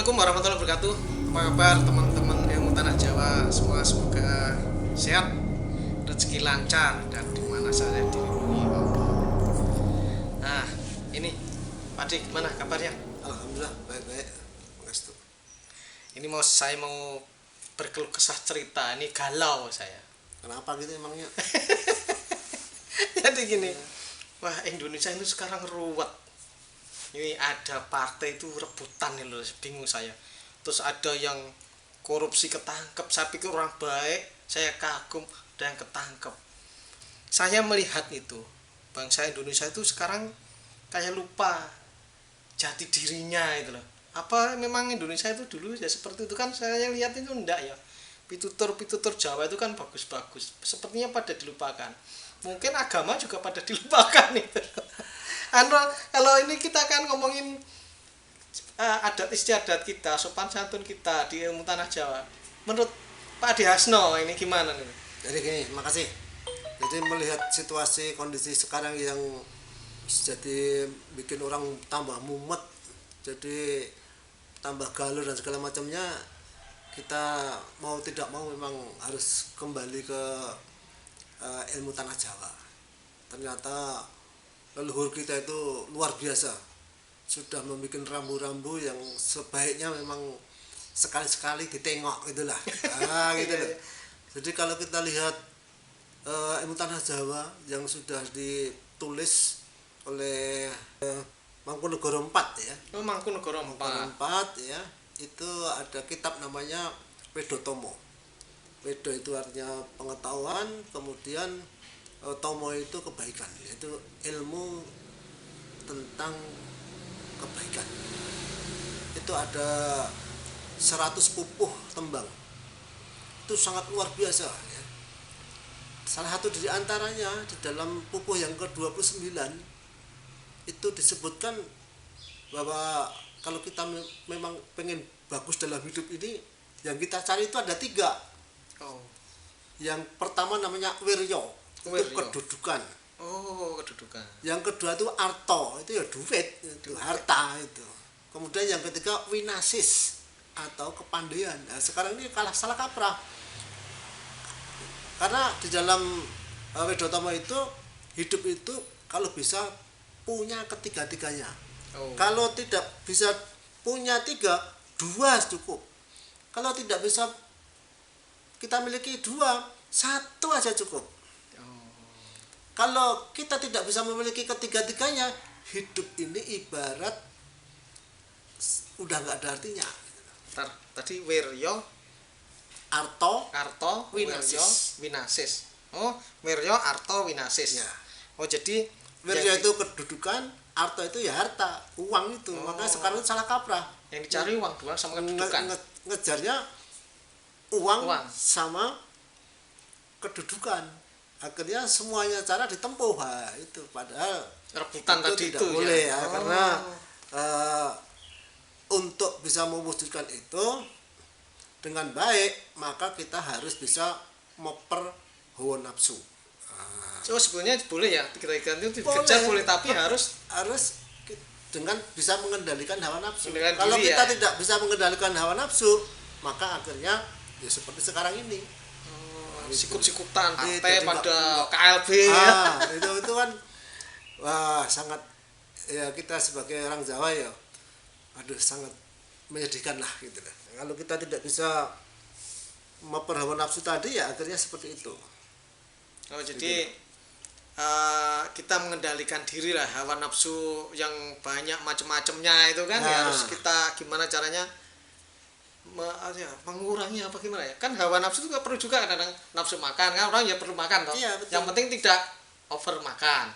Assalamualaikum warahmatullahi wabarakatuh. Apa kabar teman-teman ilmu tanah Jawa? Semoga sehat, rezeki lancar dan dimana saja dilindungi Allah. Nah, ini Pak Dik, gimana kabarnya? Alhamdulillah baik-baik. Mengestu. Ini saya mau berkeluh kesah cerita. Ini galau saya. Kenapa gitu emangnya? Jadi gini, wah Indonesia itu sekarang ruwet. Ini ada partai itu rebutan nih loh, bingung saya. Terus ada yang korupsi ketangkep, saya pikir orang baik, saya kagum, ada yang ketangkep. Saya melihat itu, bangsa Indonesia itu sekarang kayak lupa jati dirinya itu loh. Apa memang Indonesia itu dulu ya seperti itu kan? Saya lihat itu enggak ya. Pitutur Jawa itu kan bagus-bagus. Sepertinya pada dilupakan. Mungkin agama juga pada dilupakan itu. Kalau ini kita kan ngomongin adat istiadat kita, sopan santun kita di ilmu tanah Jawa. Menurut Pak Adi Hasno ini gimana nih? Jadi gini, makasih. Jadi melihat situasi kondisi sekarang yang jadi bikin orang tambah mumet, jadi tambah galau dan segala macamnya, kita mau tidak mau memang harus kembali ke ilmu tanah Jawa. Ternyata leluhur kita itu luar biasa, sudah membuat rambu-rambu yang sebaiknya memang sekali-sekali ditengok gitulah. Gitu loh. Jadi kalau kita lihat ilmu tanah Jawa yang sudah ditulis oleh Mangkunegara IV ya. Oh, Mangkunegara IV ya, itu ada kitab namanya Wedotomo. Wedo itu artinya pengetahuan, kemudian Tomo itu kebaikan, yaitu ilmu tentang kebaikan. Itu ada 100 pupuh tembang. Itu sangat luar biasa ya. Salah satu dari antaranya di dalam pupuh yang ke-29 itu disebutkan bahwa kalau kita memang pengen bagus dalam hidup ini, yang kita cari itu ada 3. Yang pertama namanya wiryo, itu kedudukan. Kedudukan. Yang kedua itu arto, itu ya duit, itu harta itu. Kemudian yang ketiga winasis atau kepandaian. Nah, sekarang ini salah kaprah. Karena di dalam Wedotomo itu hidup itu kalau bisa punya ketiga-tiganya. Kalau tidak bisa punya 3, 2 cukup. Kalau tidak bisa kita miliki 2, 1 aja cukup. Kalau kita tidak bisa memiliki ketiga-tiganya, hidup ini ibarat udah nggak ada artinya. Tadi wiryo, Arto, winasis. Wiryo, arto, winasis. Ya. Jadi wiryo itu kedudukan, arto itu ya harta, uang itu. Makanya sekarang itu salah kaprah. Yang dicari uang doang sama kedudukan. Ngejarnya uang sama kedudukan. Akhirnya semuanya cara ditempuh, itu padahal rebutan tadi tidak itu boleh ya. Karena untuk bisa mewujudkan itu dengan baik, maka kita harus bisa memper hawa nafsu. Sebenarnya boleh ya, kita itu dikejar boleh, tapi harus dengan bisa mengendalikan hawa nafsu. Kalau kita tidak bisa mengendalikan hawa nafsu, maka akhirnya ya seperti sekarang ini. Sikut-sikutan partai pada KLB itu kan sangat ya, kita sebagai orang Jawa ya sangat menyedihkan lah gitu lah. Kalau kita tidak bisa memperhawa nafsu tadi ya akhirnya seperti itu. Jadi kita mengendalikan diri lah, hawa nafsu yang banyak macam-macamnya itu kan ya harus kita gimana caranya mengurangi apa gimana ya, kan hawa nafsu itu perlu juga, kadang nafsu makan kan orang ya perlu makan toh. Iya, yang penting tidak over makan.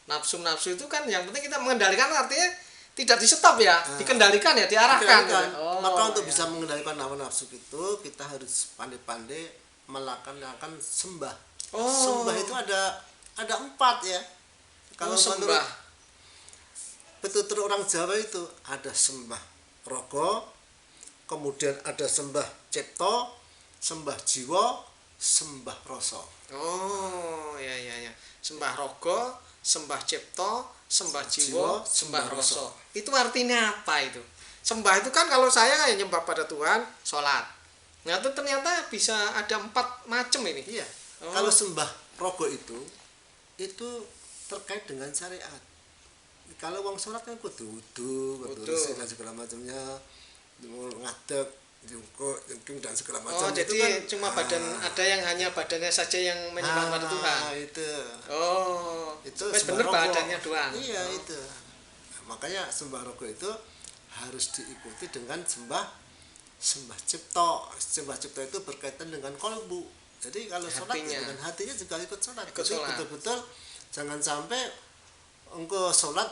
Nafsu itu kan yang penting kita mengendalikan, artinya tidak di stop ya, dikendalikan ya, diarahkan. Maka untuk bisa mengendalikan hawa nafsu itu kita harus pandai-pandai melakukan sembah. Sembah itu ada 4 ya. Kalau sembah petutur orang Jawa itu ada sembah rogo, kemudian ada sembah cipto, sembah jiwa, sembah rasa. Ya. Sembah rogo, sembah cipto, sembah jiwa, sembah rasa. Itu artinya apa itu? Sembah itu kan kalau saya kayak nyembah pada Tuhan, sholat. Nah itu ternyata bisa ada 4 macam ini. Iya. Oh. Kalau sembah rogo itu terkait dengan syariat. Kalau wong sholat kan kudu wudu dan segala macamnya, ngadeg, jungkuk, dan segala macam. Oh, jadi kan, cuma badan ada yang hanya badannya saja yang menyembah pada Tuhan. Itu. Oh, itu benar badannya doang. Iya, itu. Nah, makanya sembah rogo itu harus diikuti dengan sembah cipta. Sembah cipta itu berkaitan dengan kolbu. Jadi kalau sholat dengan hatinya juga ikut sholat. Jadi betul-betul jangan sampai engkau sholat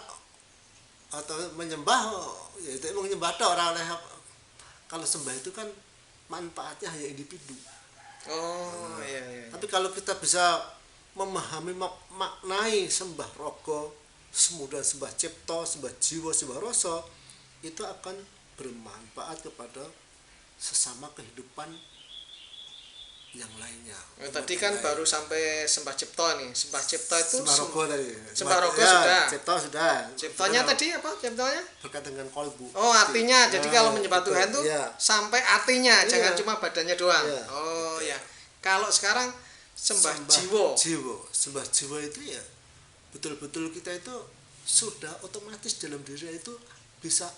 atau menyembah, ya itu menyembah orang oleh. Kalau sembah itu kan manfaatnya hanya individu. Oh, iya. Tapi kalau kita bisa memahami maknai sembah rogo, kemudian sembah cipta, sembah jiwa, sembah rasa, itu akan bermanfaat kepada sesama kehidupan yang lainnya. Tadi kan baru sampai sembah cipta nih. Sembah cipta itu sembah rogo tadi. Sembah rogo sudah. Cipta sudah. Ciptanya tadi apa? Ciptanya? Berkaitan dengan kolbu. Oh, artinya. Jadi kalau menyembah Tuhan tuh sampai artinya, jangan cuma badannya doang. Oh ya. Kalau sekarang sembah jiwa. Sembah jiwa itu ya betul-betul kita itu sudah otomatis dalam diri itu bisa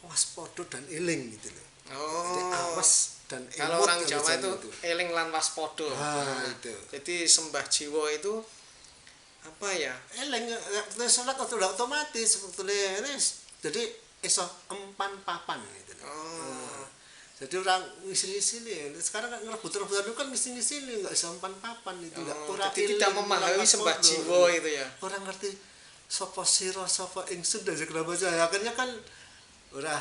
waspada dan eling gitu loh. Oh. Jadi awas dan kalau orang Jawa itu eling lan waspada. Itu. Jadi sembah jiwa itu apa ya? Eling salat sudah otomatis sebetulnya. Jadi iso empan papan gitu. Oh. Jadi orang ngisi nih. Sekarang kan ngerebut-rebutan itu kan ngisi nih, enggak iso empan papan itu enggak kurang. Jadi tidak memahami sembah jiwa itu ya. Orang ngerti sapa sira sapa ingsun dan segala macam. Akhirnya kan udah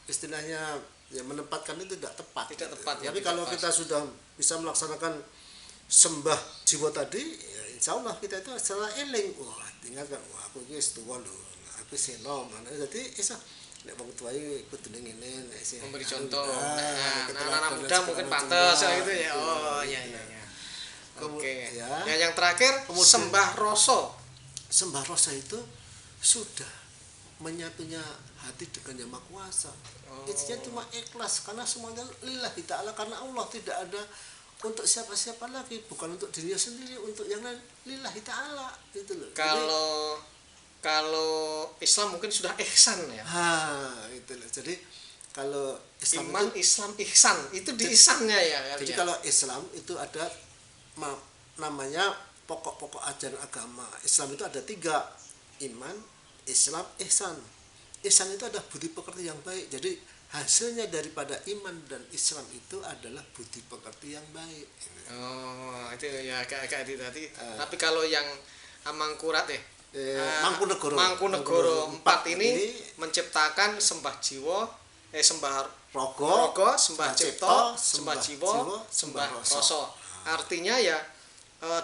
istilahnya ya menempatkan itu tidak tepat. Ya. Tapi kalau kita sudah bisa melaksanakan sembah jiwa tadi, ya insya Allah kita itu setelah eling. Wah, tinggal kan aku iki wis tuwa lho. Aku senom. Jadi iso nek wong tuwa iki kudune ngene nek sing memberi contoh. Anak-anak muda mungkin pantas gitu ya. Oh, iya. Oke. Ya, yang terakhir sembah rasa. Sembah rasa itu sudah menyatunya hati dengan Yang Maha Kuasa. Isinya cuma ikhlas karena semuanya lillahi ta'ala, karena Allah, tidak ada untuk siapa-siapa lagi, bukan untuk dirinya sendiri, untuk yang lain, lillahi ta'ala itu loh. Kalau Islam mungkin sudah ihsan ya. Itu loh. Jadi kalau Islam iman itu, Islam ihsan itu di ihsannya ya. Jadi kalau Islam itu ada namanya pokok-pokok ajaran agama. Islam itu ada 3, iman, Islam, ihsan. Ihsan itu adalah budi pekerti yang baik. Jadi hasilnya daripada iman dan Islam itu adalah budi pekerti yang baik. Oh, itu ya kayak itu tadi. Tapi kalau yang Amangkurat Mangkunegoro 4 ini menciptakan sembah jiwa, sembah rogo, sembah cipta, sembah jiwa, sembah rasa. Artinya ya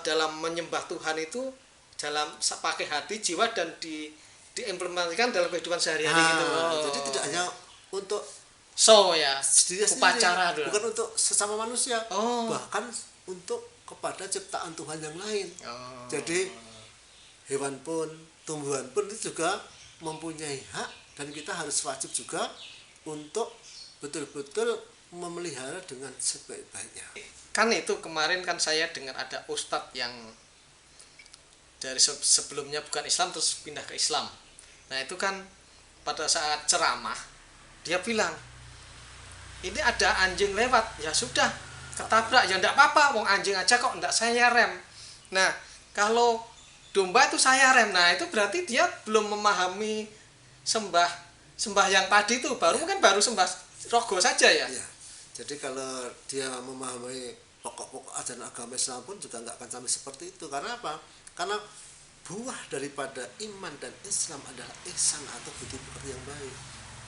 dalam menyembah Tuhan itu dalam pakai hati, jiwa dan diimplementasikan dalam kehidupan sehari-hari gitu. Jadi tidak hanya untuk upacara sendiri, bukan untuk sesama manusia, bahkan untuk kepada ciptaan Tuhan yang lain. Jadi hewan pun, tumbuhan pun itu juga mempunyai hak, dan kita harus wajib juga untuk betul-betul memelihara dengan sebaik-baiknya. Kan itu kemarin kan saya dengar ada ustadz yang dari sebelumnya bukan Islam terus pindah ke Islam. Nah itu kan pada saat ceramah dia bilang, ini ada anjing lewat, ya sudah ketabrak, ya enggak apa-apa, wong anjing aja kok, enggak saya rem. Nah kalau domba itu saya rem. Nah itu berarti dia belum memahami sembah yang tadi itu, mungkin baru sembah rogo saja ya. Jadi kalau dia memahami pokok-pokok ajaran agama Islam pun juga enggak akan sampai seperti itu. Karena apa? Karena buah daripada iman dan Islam adalah ihsan atau budi pekerti yang baik.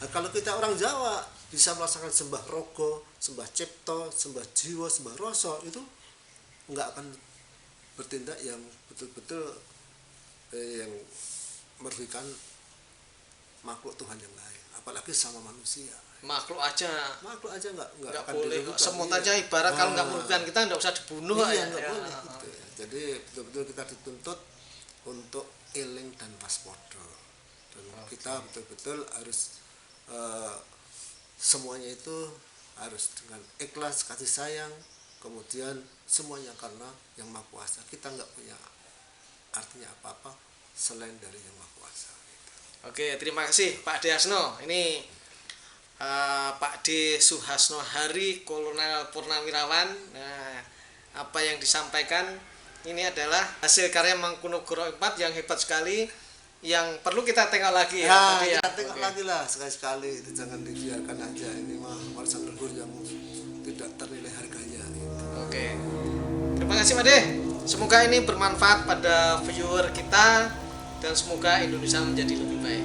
Nah, kalau kita orang Jawa bisa melaksanakan sembah rogo, sembah cipta, sembah jiwa, sembah rasa, itu enggak akan bertindak yang betul-betul yang merugikan makhluk Tuhan yang lain, apalagi sama manusia. Makhluk aja enggak boleh. Semut aja ibarat kalau enggak merugikan kita enggak usah dibunuh. Enggak boleh gitu ya. Jadi betul-betul kita dituntut untuk eling dan waspada. Dan kita betul-betul harus eh, semuanya itu harus dengan ikhlas, kasih sayang, kemudian semuanya karena yang Maha Kuasa. Kita nggak punya artinya apa-apa selain dari yang Maha Kuasa. Oke, terima kasih Pak D. Hasno. Ini Pak D. Suhasno Hari, Kolonel Purnawirawan. Nah, apa yang disampaikan ini adalah hasil karya Mangkunegoro IV yang hebat sekali, yang perlu kita tengok lagi ya, Pak D. Kita tengok lagi lah sekali-sekali, itu jangan dibiarkan aja. Ini mah warisan leluhur yang tidak ternilai harganya. Gitu. Oke, terima kasih Pak D. Semoga ini bermanfaat pada viewer kita dan semoga Indonesia menjadi lebih baik.